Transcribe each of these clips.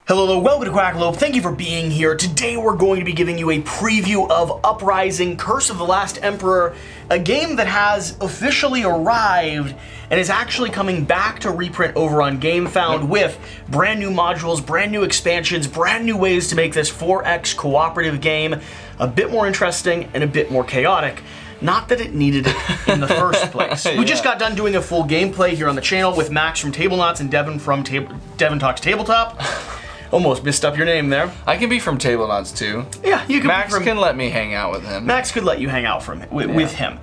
Hello, welcome to Quackalope. Thank you for being here. Today we're going to be giving you a preview of Uprising, Curse of the Last Emperor, a game that has officially arrived and is actually coming back to reprint over on Gamefound with brand new modules, brand new expansions, brand new ways to make this 4X cooperative game a bit more interesting and a bit more chaotic. Not that it needed it in the first place. We just got done doing a full gameplay here on the channel with Max from Tablenauts and Devin from Devin Talks Tabletop. Almost messed up your name there. I can be from Tablenauts too. Yeah, you can. Max can let me hang out with him. Max could let you hang out with him.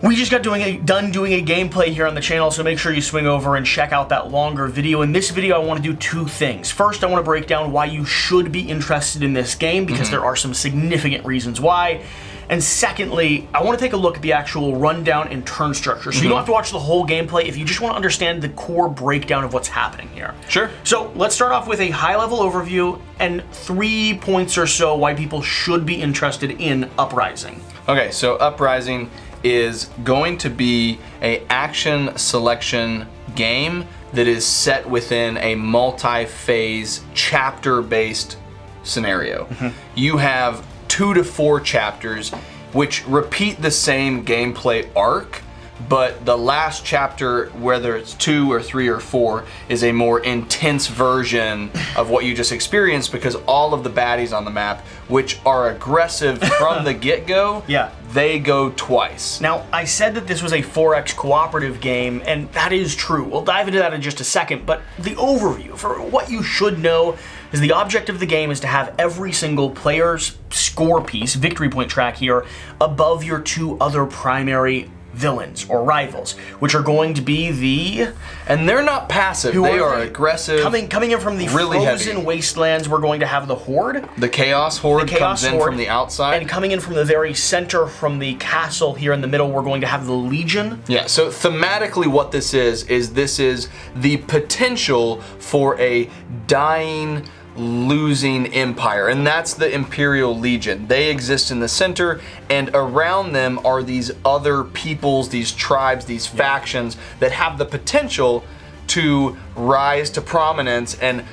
We just got done doing a gameplay here on the channel, so make sure you swing over and check out that longer video. In this video, I want to do two things. First, I want to break down why you should be interested in this game, because there are some significant reasons why. And secondly, I want to take a look at the actual rundown and turn structure. So you don't have to watch the whole gameplay if you just want to understand the core breakdown of what's happening here. Sure. So let's start off with a high-level overview and 3 points or so why people should be interested in Uprising. Okay, so Uprising is going to be an action selection game that is set within a multi-phase chapter-based scenario. You have 2 to 4 chapters which repeat the same gameplay arc, but the last chapter, whether it's 2 or 3 or 4, is a more intense version of what you just experienced, because all of the baddies on the map, which are aggressive from the get-go, they go twice. Now, I said that this was a 4X cooperative game, and that is true. We'll dive into that in just a second, but the overview for what you should know is the object of the game is to have every single player's score piece, victory point track here, above your 2 other primary villains or rivals, which are going to be the... And they're not passive, they are aggressive. Coming in from the really frozen heavy wastelands, we're going to have the Horde. The Chaos Horde comes in from the outside. And coming in from the very center, from the castle here in the middle, we're going to have the Legion. Yeah, so thematically what this is the potential for a dying, losing empire, and that's the Imperial Legion. They exist in the center, and around them are these other peoples, these tribes, these factions that have the potential to rise to prominence and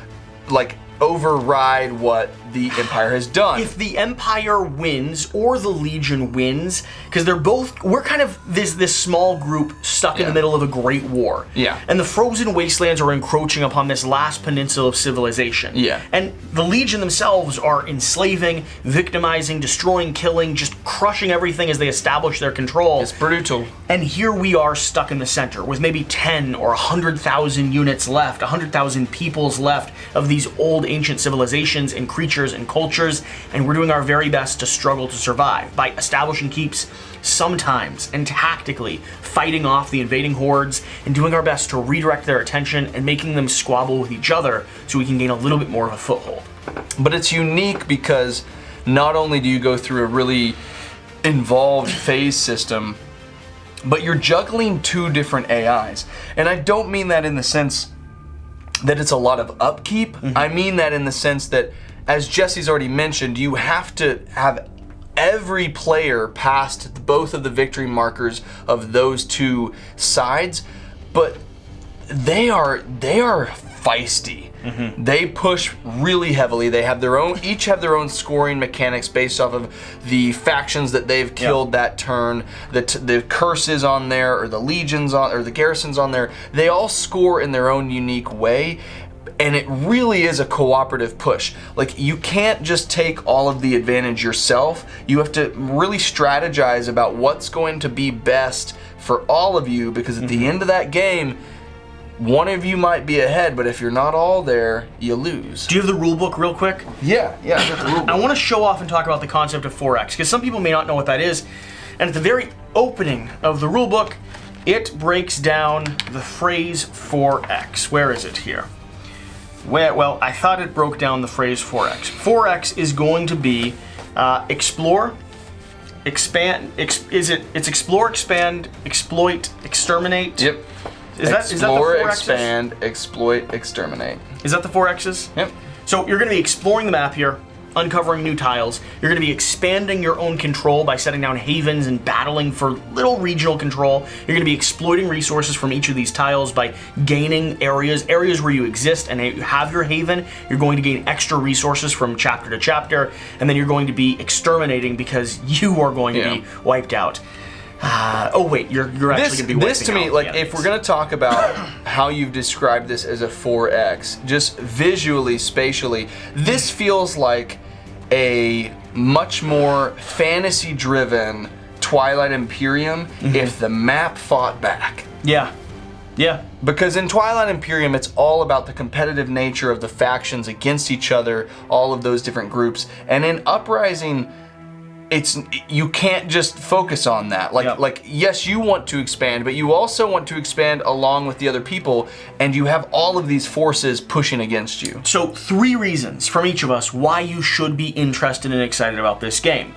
like override what the Empire has done. If the Empire wins or the Legion wins, because we're kind of this small group stuck in the middle of a great war. Yeah. And the frozen wastelands are encroaching upon this last peninsula of civilization. Yeah. And the Legion themselves are enslaving, victimizing, destroying, killing, just crushing everything as they establish their control. It's brutal. And here we are stuck in the center with maybe 10 or 100,000 units left, 100,000 peoples left of these old ancient civilizations and creatures and cultures, and we're doing our very best to struggle to survive by establishing keeps, sometimes and tactically fighting off the invading hordes and doing our best to redirect their attention and making them squabble with each other so we can gain a little bit more of a foothold. But it's unique because not only do you go through a really involved phase system, but you're juggling 2 different AIs. And I don't mean that in the sense that it's a lot of upkeep. I mean that in the sense that, as Jesse's already mentioned, you have to have every player past both of the victory markers of those 2 sides, but they are feisty. They push really heavily. They have each have their own scoring mechanics based off of the factions that they've killed that turn, the curses on there, or the legions on, or the garrisons on there. They all score in their own unique way. And it really is a cooperative push. Like, you can't just take all of the advantage yourself. You have to really strategize about what's going to be best for all of you, because at the end of that game, one of you might be ahead, but if you're not all there, you lose. Do you have the rule book real quick? Yeah, I got the rule book. I want to show off and talk about the concept of 4X, because some people may not know what that is. And at the very opening of the rule book, it breaks down the phrase 4X. Where is it here? Well, I thought it broke down the phrase 4X. 4X is going to be explore, expand, it's explore, expand, exploit, exterminate. Yep. Is that the 4Xs? Expand, exploit, exterminate. Is that the 4Xs? Yep. So you're going to be exploring the map here, uncovering new tiles. You're going to be expanding your own control by setting down havens and battling for little regional control. You're going to be exploiting resources from each of these tiles by gaining areas where you exist and you have your haven. You're going to gain extra resources from chapter to chapter, and then you're going to be exterminating because you are going to be wiped out. Oh wait, you're actually going to be wiping This to me, out like, the if enemies. we're going to talk about how you've described this as a 4X, just visually, spatially, this feels like a much more fantasy-driven Twilight Imperium if the map fought back. Yeah. Yeah. Because in Twilight Imperium, it's all about the competitive nature of the factions against each other, all of those different groups. And in Uprising, you can't just focus on that. Like yes, you want to expand, but you also want to expand along with the other people, and you have all of these forces pushing against you. So 3 reasons from each of us why you should be interested and excited about this game.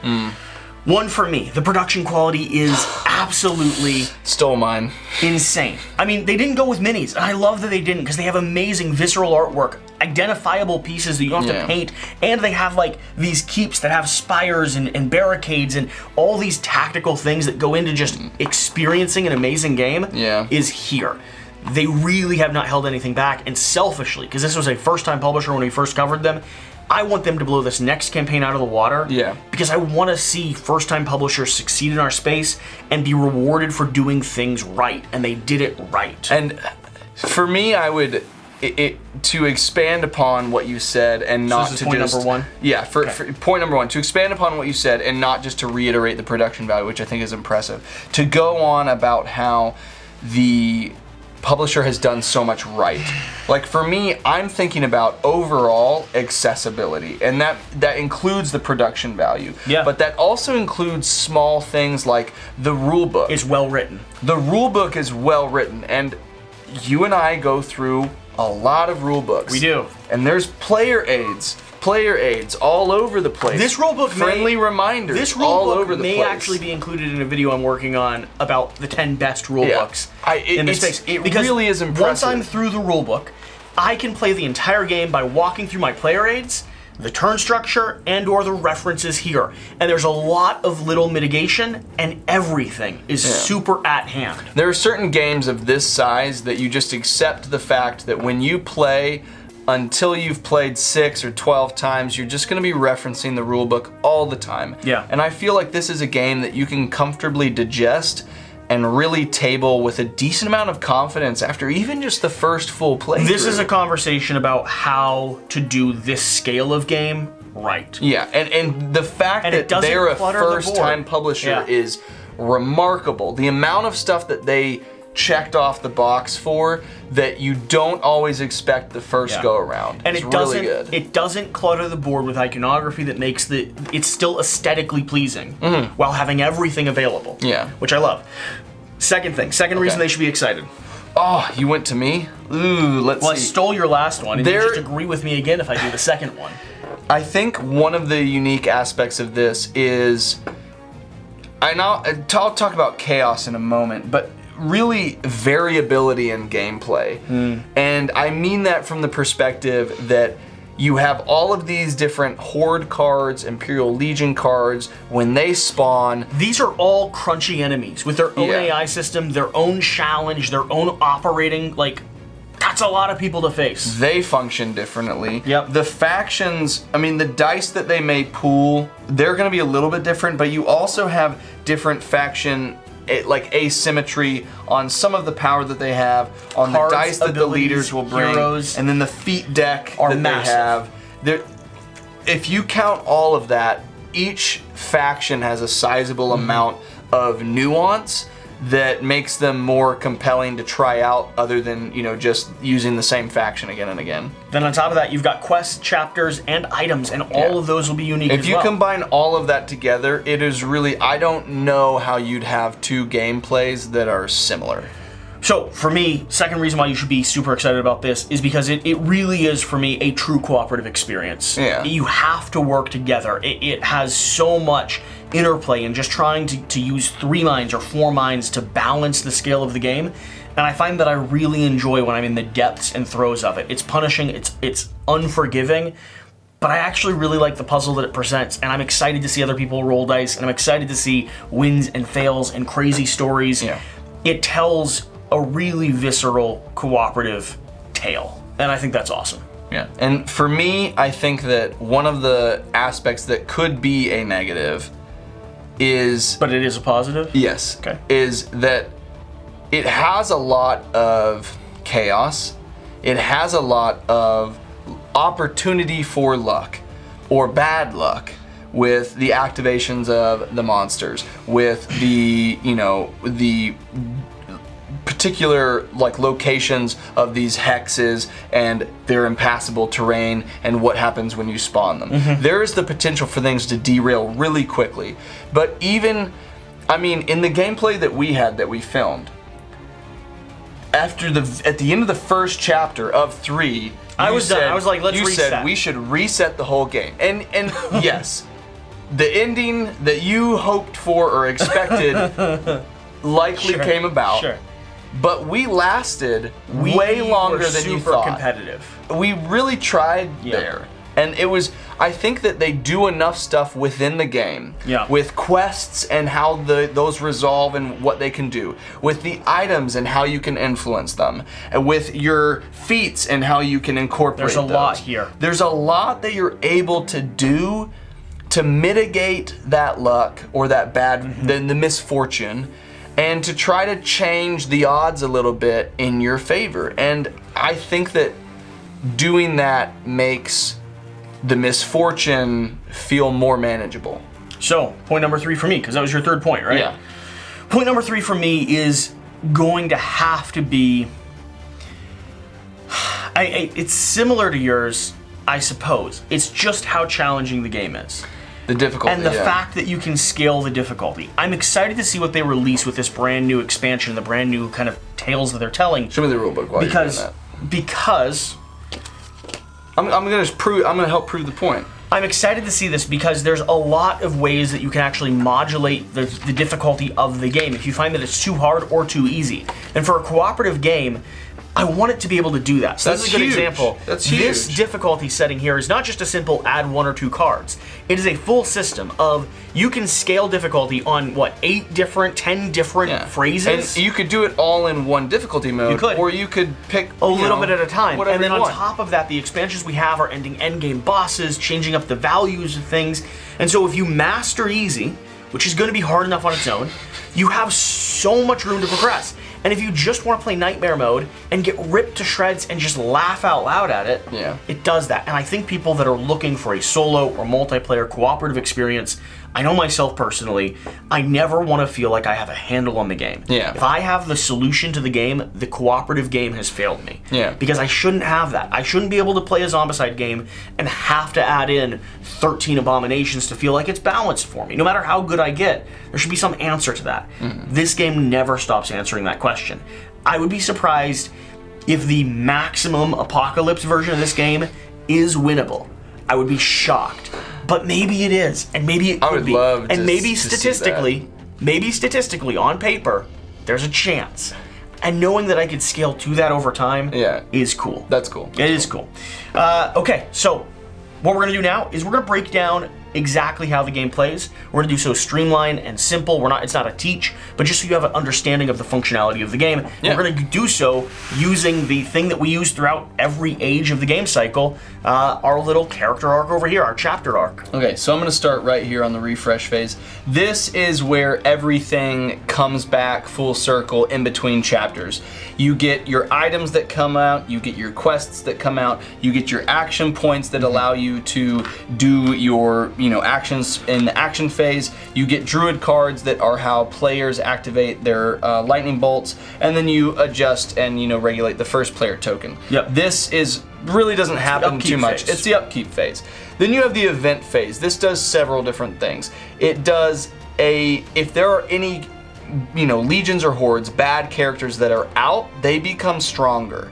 One, for me, the production quality is absolutely Stole mine. insane. I mean, they didn't go with minis, and I love that they didn't, because they have amazing visceral artwork, identifiable pieces that you don't have to paint, and they have like these keeps that have spires and barricades and all these tactical things that go into just experiencing an amazing game is here. They really have not held anything back, and selfishly, because this was a first-time publisher when we first covered them, I want them to blow this next campaign out of the water. Yeah. Because I want to see first-time publishers succeed in our space and be rewarded for doing things right, and they did it right. And for me, I would to expand upon what you said and not this is to point just number 1. Yeah, for point number 1, to expand upon what you said and not just to reiterate the production value, which I think is impressive. To go on about how the publisher has done so much right. Like for me, I'm thinking about overall accessibility, and that includes the production value. Yeah. But that also includes small things like the rule book. It's well written. The rule book is well written, and you and I go through a lot of rule books. We do. And there's player aids all over the place. This rulebook friendly reminders this all over the may place. actually be included in a video I'm working on about the 10 best rulebooks in this space. It really is impressive. Once I'm through the rulebook, I can play the entire game by walking through my player aids, the turn structure, and or the references here. And there's a lot of little mitigation, and everything is super at hand. There are certain games of this size that you just accept the fact that when you play, until you've played 6 or 12 times, you're just going to be referencing the rulebook all the time. Yeah. And I feel like this is a game that you can comfortably digest and really table with a decent amount of confidence after even just the first full playthrough. This is a conversation about how to do this scale of game right. Yeah, and the fact that they're a first-time publisher is remarkable. The amount of stuff that they checked off the box for that you don't always expect the first go around. And it's really good. It doesn't clutter the board with iconography that makes it's still aesthetically pleasing while having everything available. Yeah. Which I love. Second reason they should be excited. Oh, you went to me? Ooh, let's see. I stole your last one, and you just agree with me again if I do the second one. I think one of the unique aspects of this is, I'll talk about chaos in a moment, but really variability in gameplay. And I mean that from the perspective that you have all of these different Horde cards, Imperial Legion cards, when they spawn. These are all crunchy enemies with their own AI system, their own challenge, their own operating, that's a lot of people to face. They function differently. Yep. The factions, I mean, the dice that they may pool, they're gonna be a little bit different, but you also have different faction asymmetry on some of the power that they have, on cards, the dice that the leaders will bring, heroes, and then the feat deck that massive. They have. If you count all of that, each faction has a sizable amount of nuance that makes them more compelling to try out, other than, just using the same faction again and again. Then on top of that, you've got quests, chapters, and items, and all of those will be unique If you combine all of that together, it is really, I don't know how you'd have two gameplays that are similar. So, for me, second reason why you should be super excited about this is because it really is, for me, a true cooperative experience. Yeah. You have to work together. It has so much interplay and just trying to use 3 minds or 4 minds to balance the scale of the game. And I find that I really enjoy when I'm in the depths and throes of it. It's punishing, it's unforgiving, but I actually really like the puzzle that it presents, and I'm excited to see other people roll dice, and I'm excited to see wins and fails and crazy stories. Yeah. It tells a really visceral cooperative tale, and I think that's awesome. Yeah, and for me, I think that one of the aspects that could be a negative is... But it is a positive? Yes. Okay. Is that it has a lot of chaos. It has a lot of opportunity for luck or bad luck with the activations of the monsters, with the, you know, the particular like locations of these hexes and their impassable terrain and what happens when you spawn them. There is the potential for things to derail really quickly. But even, I mean, in the gameplay that we had that we filmed, at the end of the first chapter of 3, I was done. I was like, let's you reset. said we should reset the whole game. And yes, the ending that you hoped for or expected likely came about. Sure. But we lasted way longer than you thought. Super competitive. We really tried there. And it was, I think that they do enough stuff within the game, with quests and how those resolve and what they can do, with the items and how you can influence them, and with your feats and how you can incorporate There's a lot here. There's a lot that you're able to do to mitigate that luck or that bad, the misfortune, and to try to change the odds a little bit in your favor. And I think that doing that makes the misfortune feel more manageable. So, point number 3 for me, because that was your third point, right? Yeah. Point number 3 for me is going to have to be... it's similar to yours, I suppose. It's just how challenging the game is. The difficulty, and the fact that you can scale the difficulty. I'm excited to see what they release with this brand new expansion, the brand new kind of tales that they're telling. Show me the rulebook while you're doing that. Because I'm gonna help prove the point. I'm excited to see this because there's a lot of ways that you can actually modulate the difficulty of the game if you find that it's too hard or too easy. And for a cooperative game, I want it to be able to do that. So That's this is a good huge. example. That's huge. This difficulty setting here is not just a simple add 1 or 2 cards. It is a full system of you can scale difficulty on what, 10 different phrases? And you could do it all in one difficulty mode. You could. Or you could pick a little bit at a time. And then on want. top of that, the expansions we have are ending endgame bosses, changing up the values of things. And so if you master easy, which is going to be hard enough on its own, you have so much room to progress. And if you just want to play Nightmare Mode and get ripped to shreds and just laugh out loud at it, it does that. And I think people that are looking for a solo or multiplayer cooperative experience, I know myself personally, I never want to feel like I have a handle on the game. Yeah. If I have the solution to the game, the cooperative game has failed me. Yeah. Because I shouldn't have that. I shouldn't be able to play a Zombicide game and have to add in 13 abominations to feel like it's balanced for me. No matter how good I get, there should be some answer to that. This game never stops answering that question. I would be surprised if the maximum apocalypse version of this game is winnable. I would be shocked. But maybe it is, and maybe it could be. And maybe statistically, on paper, there's a chance. And knowing that I could scale to that over time is cool. That's cool. It is cool. Okay, so what we're gonna do now is we're gonna break down exactly how the game plays. We're gonna do so streamlined and simple. It's not a teach, but just so you have an understanding of the functionality of the game. We're gonna do so using the thing that we use throughout every age of the game cycle, our little character arc over here, our chapter arc. Okay, so I'm gonna start right here on the refresh phase. This is where everything comes back full circle in between chapters. You get your items that come out, you get your quests that come out, you get your action points that allow you to do your actions in the action phase. You get druid cards that are how players activate their lightning bolts, and then you adjust and regulate the first player token. This really doesn't happen too much. It's the upkeep phase. Then you have the event phase. This does several different things. It does if there are any legions or hordes, bad characters that are out, they become stronger.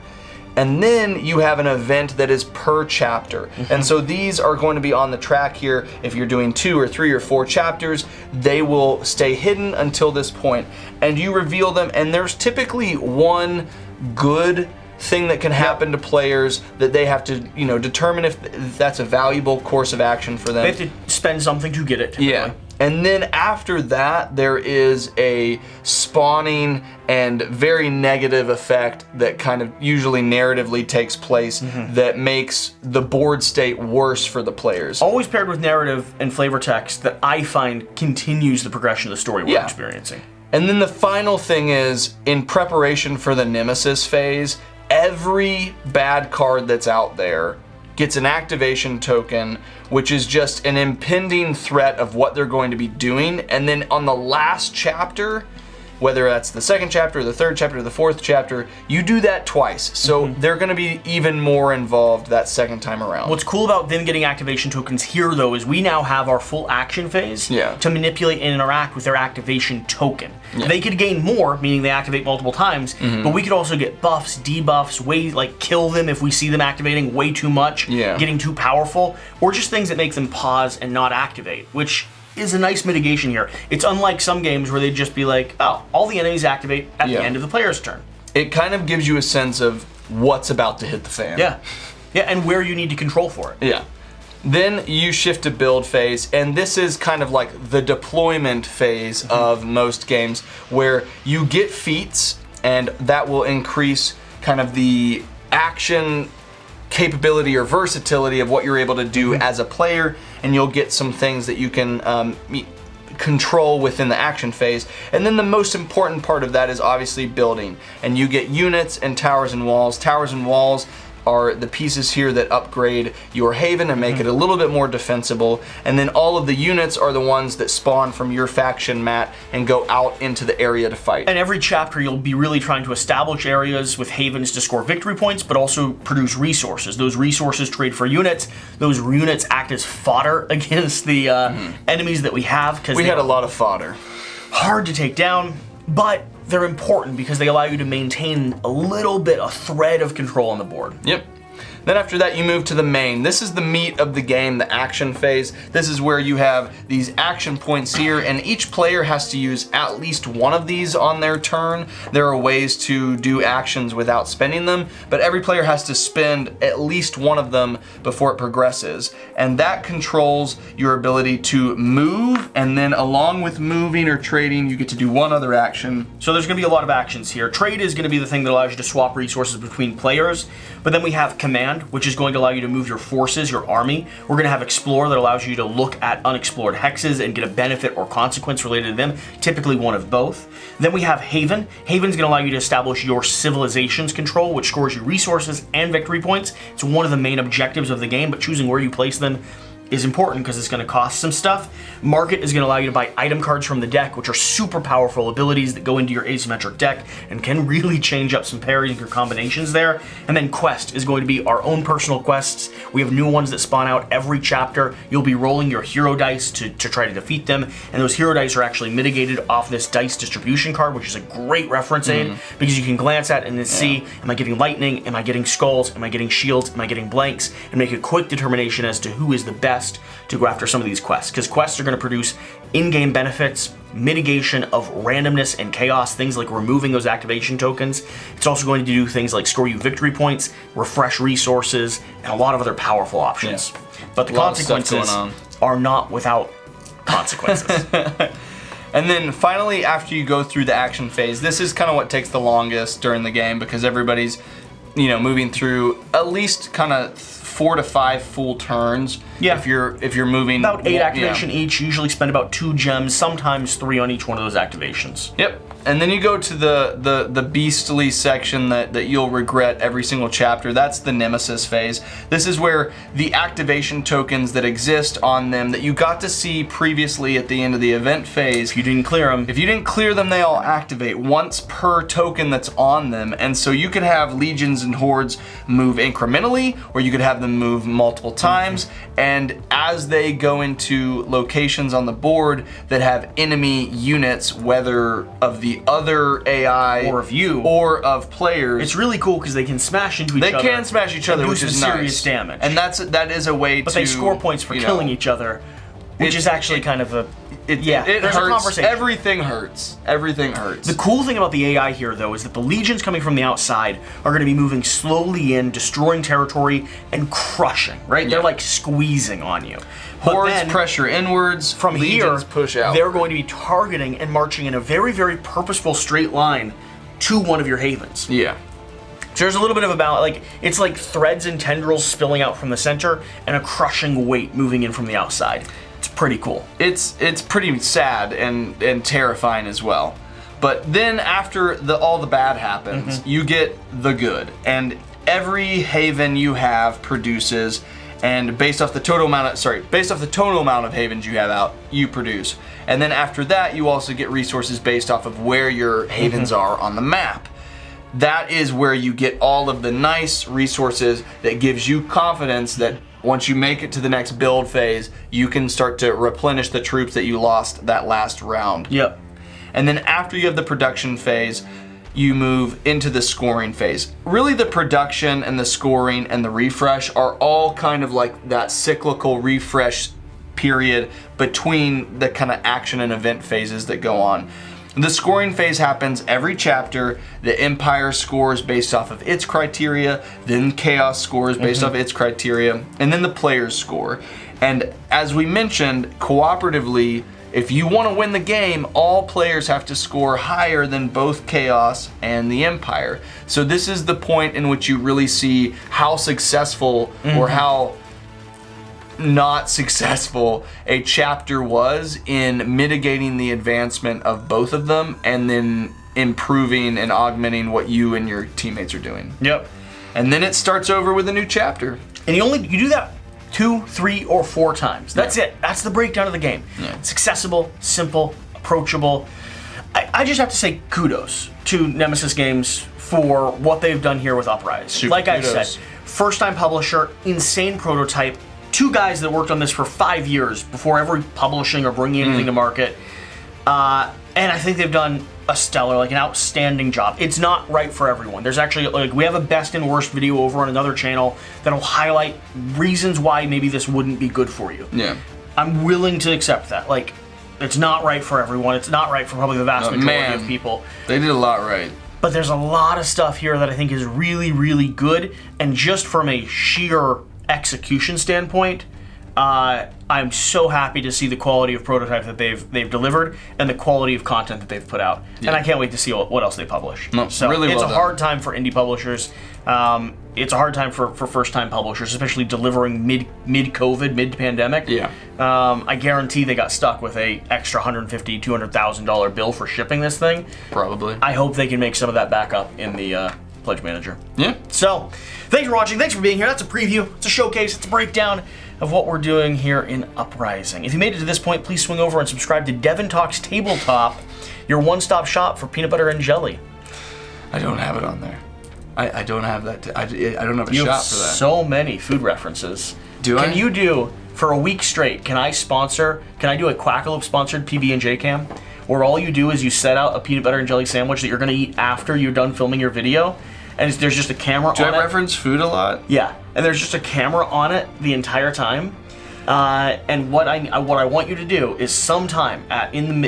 And then you have an event that is per chapter. And so these are going to be on the track here. If you're doing 2 or 3 or 4 chapters, they will stay hidden until this point. And you reveal them, and there's typically one good thing that can happen to players that they have to, determine if that's a valuable course of action for them. They have to spend something to get it, typically. Yeah. And then after that, there is a spawning and very negative effect that kind of usually narratively takes place that makes the board state worse for the players. Always paired with narrative and flavor text that I find continues the progression of the story we're experiencing. And then the final thing is, in preparation for the Nemesis phase, every bad card that's out there gets an activation token, which is just an impending threat of what they're going to be doing. And then on the last chapter, whether that's the second chapter, the third chapter, the fourth chapter, you do that twice. So they're going to be even more involved that second time around. What's cool about them getting activation tokens here, though, is we now have our full action phase to manipulate and interact with their activation token. They could gain more, meaning they activate multiple times, but we could also get buffs, debuffs, kill them if we see them activating way too much, getting too powerful, or just things that make them pause and not activate, which is a nice mitigation here. It's unlike some games where they'd just be like, oh, all the enemies activate at the end of the player's turn. It kind of gives you a sense of what's about to hit the fan. Yeah, and where you need to control for it. Yeah. Then you shift to build phase, and this is kind of like the deployment phase of most games, where you get feats, and that will increase kind of the action capability or versatility of what you're able to do as a player, and you'll get some things that you can control within the action phase. And then the most important part of that is obviously building, and you get units and towers and walls. Towers and walls are the pieces here that upgrade your haven and make it a little bit more defensible, and then all of the units are the ones that spawn from your faction mat and go out into the area to fight. And every chapter you'll be really trying to establish areas with havens to score victory points, but also produce resources. Those resources trade for units. Those units act as fodder against the enemies that we have. Because we had a lot of fodder. Hard to take down, but they're important because they allow you to maintain a thread of control on the board. Yep. Then after that, you move to the main. This is the meat of the game, the action phase. This is where you have these action points here, and each player has to use at least one of these on their turn. There are ways to do actions without spending them, but every player has to spend at least one of them before it progresses. And that controls your ability to move, and then along with moving or trading, you get to do one other action. So there's going to be a lot of actions here. Trade is going to be the thing that allows you to swap resources between players, but then we have command, which is going to allow you to move your forces, your army. We're going to have Explore that allows you to look at unexplored hexes and get a benefit or consequence related to them, typically one of both. Then we have Haven. Haven's going to allow you to establish your civilizations control, which scores you resources and victory points. It's one of the main objectives of the game, but choosing where you place them is important because it's going to cost some stuff. Market is going to allow you to buy item cards from the deck, which are super powerful abilities that go into your asymmetric deck and can really change up some pairings or combinations there. And then Quest is going to be our own personal quests. We have new ones that spawn out every chapter. You'll be rolling your hero dice to try to defeat them, and those hero dice are actually mitigated off this dice distribution card, which is a great reference aid because you can glance at it and then see, am I getting lightning, am I getting skulls, am I getting shields, am I getting blanks, and make a quick determination as to who is the best to go after some of these quests, because quests are going to produce in-game benefits, mitigation of randomness and chaos, things like removing those activation tokens. It's also going to do things like score you victory points, refresh resources, and a lot of other powerful options. But the consequences are not without consequences. And then finally, after you go through the action phase, this is kind of what takes the longest during the game because everybody's, moving through at least kind of 4 to 5 full turns. Yeah. If you're moving about 8 activation each, you usually spend about 2 gems, sometimes 3 on each one of those activations. Yep. And then you go to the beastly section that you'll regret every single chapter. That's the Nemesis phase. This is where the activation tokens that exist on them that you got to see previously at the end of the event phase. If you didn't clear them, they all activate once per token that's on them. And so you could have Legions and Hordes move incrementally, or you could have them move multiple times. And as they go into locations on the board that have enemy units, whether of the other AI or of you or of players, it's really cool because they can smash into each other. They can smash each other, which is serious damage. And that is a way but they score points for killing each other. which is actually kind of a it there's a hurts. conversation. Everything hurts. Everything hurts. The cool thing about the AI here, though, is that the legions coming from the outside are going to be moving slowly in, destroying territory, and crushing, right? Yeah. They're like squeezing on you. But Hordes then, pressure inwards, from legions here, push out. they're going to be targeting and marching in a very, very purposeful straight line to one of your havens. Yeah. So there's a little bit of a balance, like, it's like threads and tendrils spilling out from the center and a crushing weight moving in from the outside. It's pretty cool. It's pretty sad and terrifying as well. But then after all the bad happens, you get the good. And every haven you have produces, and based off the total amount of havens you have out, you produce. And then after that, you also get resources based off of where your havens are on the map. That is where you get all of the nice resources that gives you confidence that once you make it to the next build phase, you can start to replenish the troops that you lost that last round. Yep. And then after you have the production phase, you move into the scoring phase. Really, the production and the scoring and the refresh are all kind of like that cyclical refresh period between the kind of action and event phases that go on. The scoring phase happens every chapter. The Empire scores based off of its criteria, then Chaos scores based off its criteria, and then the players score. And as we mentioned, cooperatively, if you want to win the game, all players have to score higher than both Chaos and the Empire. So this is the point in which you really see how successful or how not successful a chapter was in mitigating the advancement of both of them and then improving and augmenting what you and your teammates are doing. Yep. And then it starts over with a new chapter. And you do that 2, 3, or 4 times. That's it. That's the breakdown of the game. Yeah. It's accessible, simple, approachable. I just have to say kudos to Nemesis Games for what they've done here with Uprising. Super like kudos. I said, first-time publisher, insane prototype, 2 guys that worked on this for 5 years before ever publishing or bringing anything to market. And I think they've done a stellar, like an outstanding job. It's not right for everyone. There's actually, like, we have a best and worst video over on another channel that'll highlight reasons why maybe this wouldn't be good for you. Yeah. I'm willing to accept that. Like, it's not right for everyone. It's not right for probably the vast majority of people. They did a lot right. But there's a lot of stuff here that I think is really, really good. And just from a sheer execution standpoint, I'm so happy to see the quality of prototype that they've delivered and the quality of content that they've put out. Yeah. And I can't wait to see what else they publish. No, so really it's well a hard time for indie publishers. It's a hard time for first-time publishers, especially delivering mid-COVID, mid-pandemic. Yeah. I guarantee they got stuck with a extra $150,000, $200,000 bill for shipping this thing. Probably. I hope they can make some of that back up in the Pledge Manager. Yeah. So, thanks for watching. Thanks for being here. That's a preview. It's a showcase. It's a breakdown of what we're doing here in Uprising. If you made it to this point, please swing over and subscribe to Devin Talks Tabletop, your one-stop shop for peanut butter and jelly. I don't have it on there. I don't have that. I don't have a You shop have for that. so many food references. Do I? Can you do, for a week straight, can I do a Quackalope sponsored PB&J cam? Where all you do is you set out a peanut butter and jelly sandwich that you're going to eat after you're done filming your video, and there's just a camera on it. Do I reference food a lot? Yeah, and there's just a camera on it the entire time. And what I want you to do is sometime in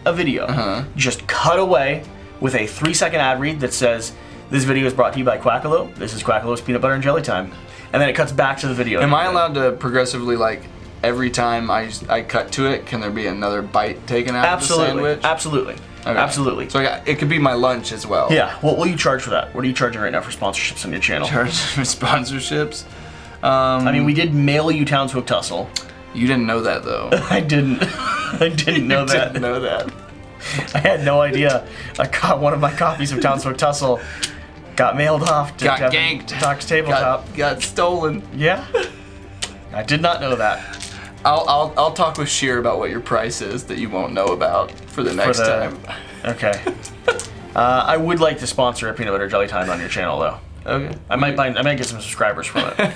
a video, just cut away with a 3-second ad read that says, "This video is brought to you by Quackalope. This is Quackalope's peanut butter and jelly time," and then it cuts back to the video. Am I allowed to progressively, like, every time I cut to it, can there be another bite taken out of the sandwich? Absolutely. Okay. Absolutely. So it could be my lunch as well. Yeah. What will you charge for that? What are you charging right now for sponsorships on your channel? Charge for sponsorships? I mean, we did mail you Townshook Tussle. You didn't know that, though. I didn't. I didn't know that. Didn't know that. I had no idea. I got one of my copies of Townshook Tussle. Got mailed off to got Devin ganked. Talks Tabletop. Got stolen. Yeah. I did not know that. I'll talk with Sheer about what your price is that you won't know about for the next time. Okay. I would like to sponsor a peanut butter jelly time on your channel, though. Okay. I might get some subscribers from it.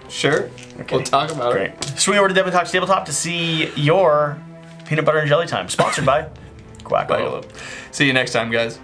Sure. Okay. We'll talk about it. Great. Swing over to Devin Talks Tabletop to see your peanut butter and jelly time, sponsored by Quackalope. See you next time, guys.